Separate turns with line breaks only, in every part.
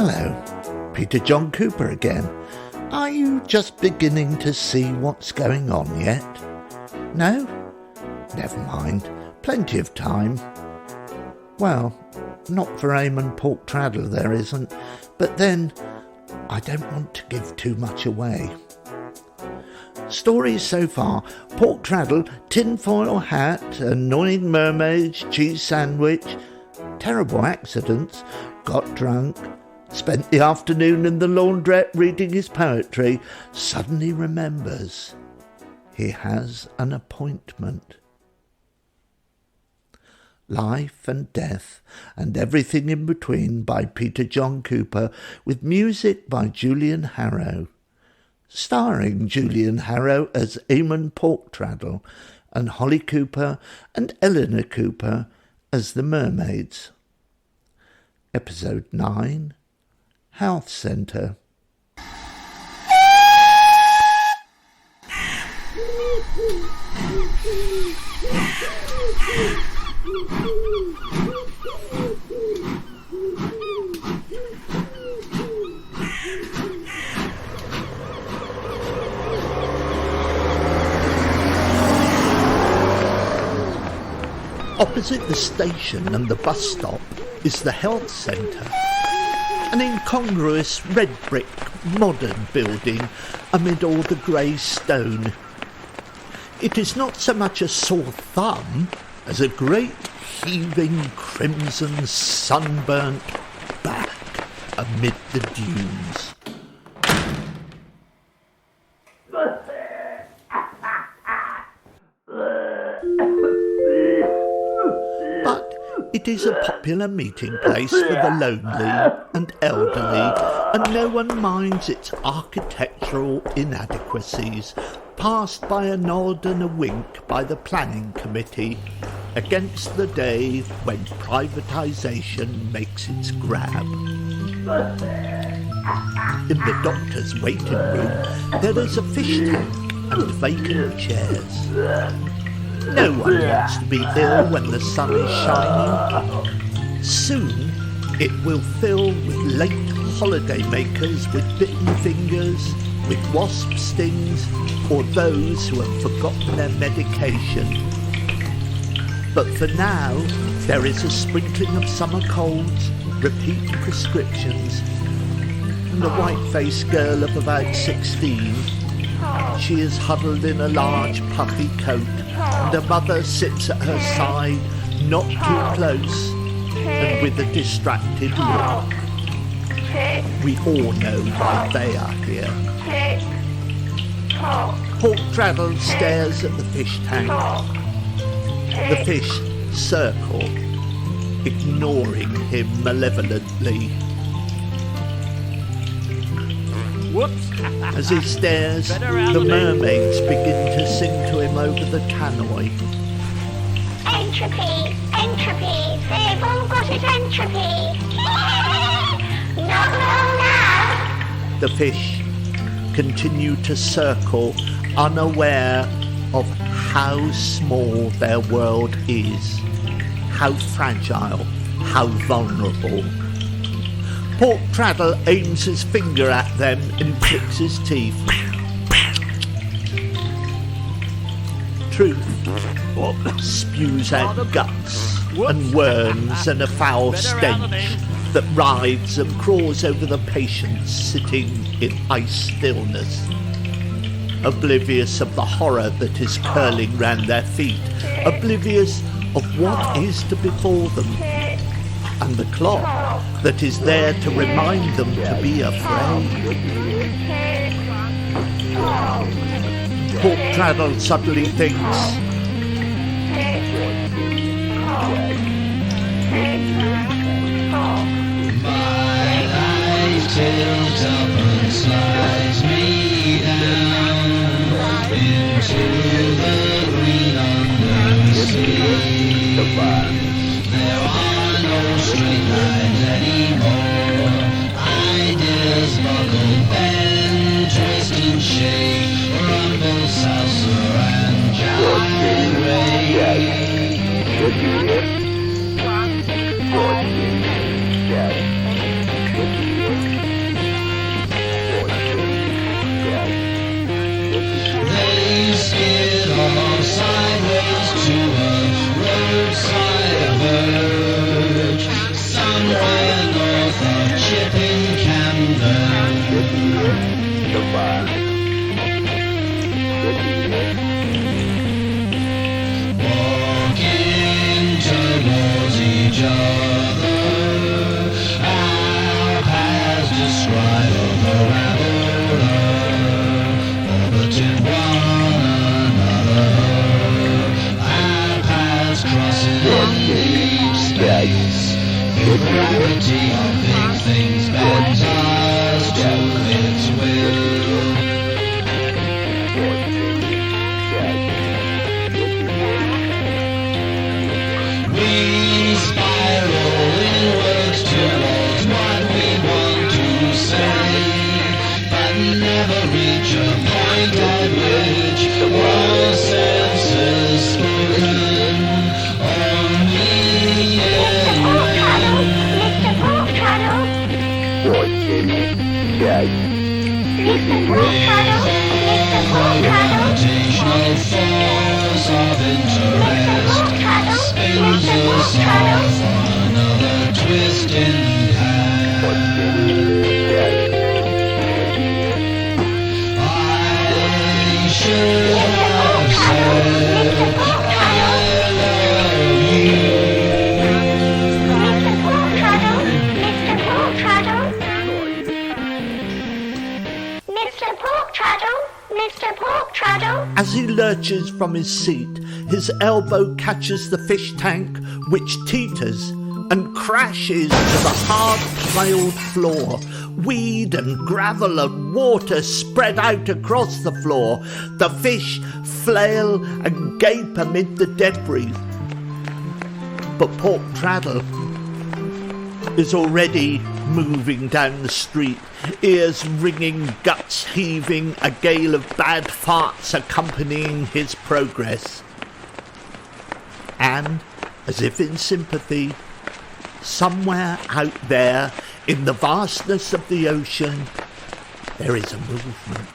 Hello, Peter John Cooper again. Are you just beginning to see what's going on yet? No? Never mind, plenty of time. Well, not for Eamon Porktraddle there isn't, but then I don't want to give too much away. Stories so far: Porktraddle, tinfoil hat, annoying mermaids, cheese sandwich, terrible accidents, got drunk, spent the afternoon in the launderette reading his poetry, suddenly remembers he has an appointment. Life and Death and Everything in Between by Peter John Cooper, with music by Julian Harrow. Starring Julian Harrow as Eamon Porktraddle and Holly Cooper and Elinor Cooper as the Mermaids. Episode 9, Health Centre. Opposite the station and the bus stop is the health centre, an incongruous red brick modern building amid all the grey stone. It is not so much a sore thumb as a great heaving crimson sunburnt back amid the dunes. It is a popular meeting place for the lonely and elderly, and no one minds its architectural inadequacies, passed by a nod and a wink by the planning committee, against the day when privatisation makes its grab. In the doctor's waiting room there is a fish tank and vacant chairs. No one wants to be ill when the sun is shining. Soon it will fill with late holidaymakers with bitten fingers, with wasp stings, or those who have forgotten their medication. But for now, there is a sprinkling of summer colds, repeat prescriptions, and a white-faced girl of about 16. She is huddled in a large puffy coat, and her mother sits at her side, not too close, and with a distracted look. We all know why they are here. Porktraddle stares at the fish tank. The fish circle, ignoring him malevolently.
Whoops.
As he stares, the mermaids begin to sing to him over the tannoy.
Entropy, entropy, they've all got it entropy. Not long now.
The fish continue to circle, unaware of how small their world is, how fragile, how vulnerable. Porktraddle aims his finger at them and clicks his teeth. Truth spews out guts and worms and a foul stench that writhes and crawls over the patients sitting in ice stillness, oblivious of the horror that is curling round their feet, oblivious of what is to befall them, and the clock that is there to remind them to be afraid. Porktraddle suddenly thinks,
my life tilts up and slides me down into the green under sea. There are no straight lines anymore. Ideas buckle, bend, twist and shake, rumble, salsa and gyrate. Walking towards each other, our paths describe orbiting one another. Our paths crossing in deep space. The gravity of big things bends us to its will. We spiral inwards towards what we want to say, but never reach a point at which all senses spoken. Only
Mr. Porktraddle,
gravitational force of interest spins us off on another twisting path. I should have said I love you.
Mr. Porktraddle.
As he lurches from his seat, his elbow catches the fish tank, which teeters and crashes to the hard-tiled floor. Weed and gravel and water spread out across the floor. The fish flail and gape amid the debris. But Porktraddle is already moving down the street, ears ringing, guts heaving, a gale of bad farts accompanying his progress. And, as if in sympathy, somewhere out there, in the vastness of the ocean, there is a movement,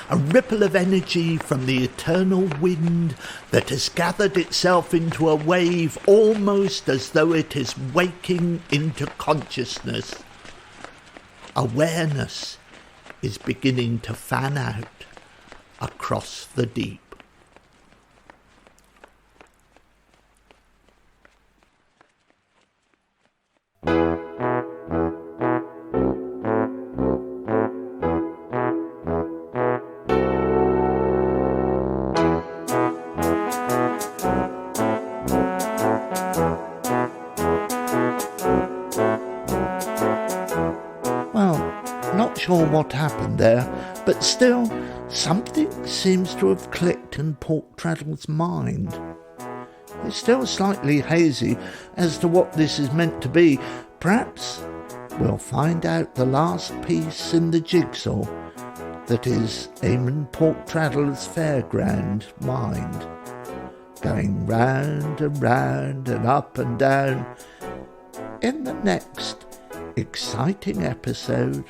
a ripple of energy from the eternal wind that has gathered itself into a wave almost as though it is waking into consciousness. Awareness is beginning to fan out across the deep. Sure what happened there, but still something seems to have clicked in Porktraddle's mind. It's still slightly hazy as to what this is meant to be. Perhaps we'll find out the last piece in the jigsaw that is Eamon Porktraddle's fairground mind, going round and round and up and down in the next exciting episode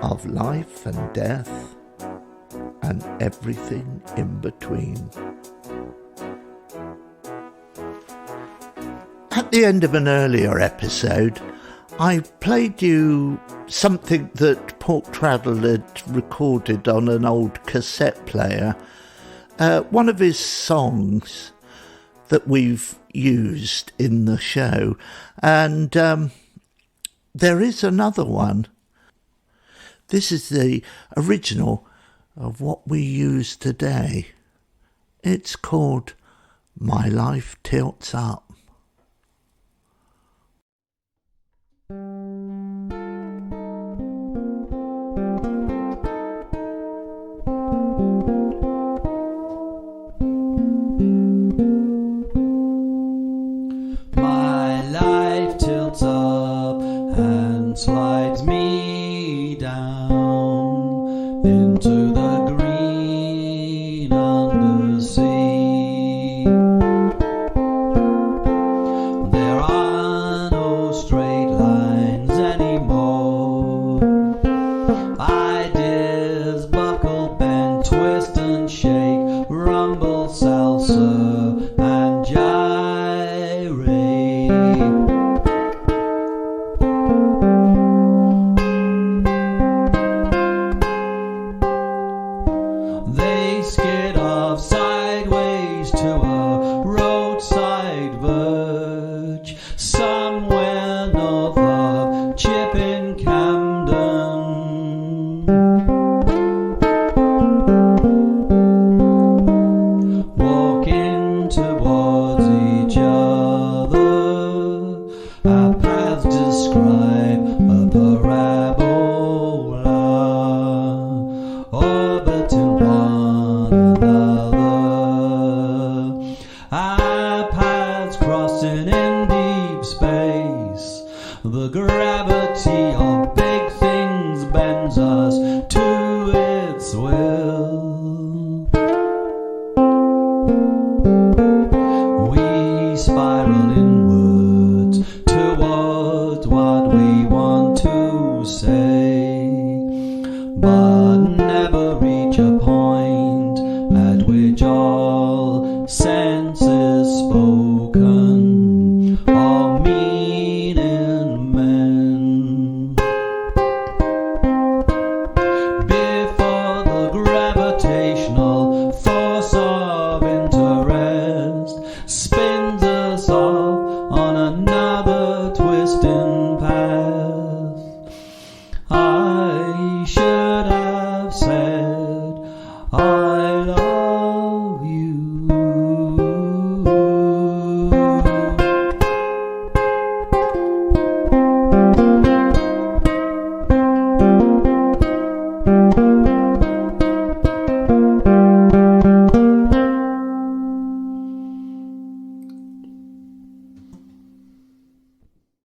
of Life and Death and Everything in Between. At the end of an earlier episode, I played you something that Porktraddle had recorded on an old cassette player, one of his songs that we've used in the show, and there is another one. This is the original of what we use today. It's called My Life Tilts Up.
My life tilts up and slides me down into the green undersea. There are no straight lines anymore. Ideas buckle, bend, twist and shake, rumble, salsa and gyrate. Bye.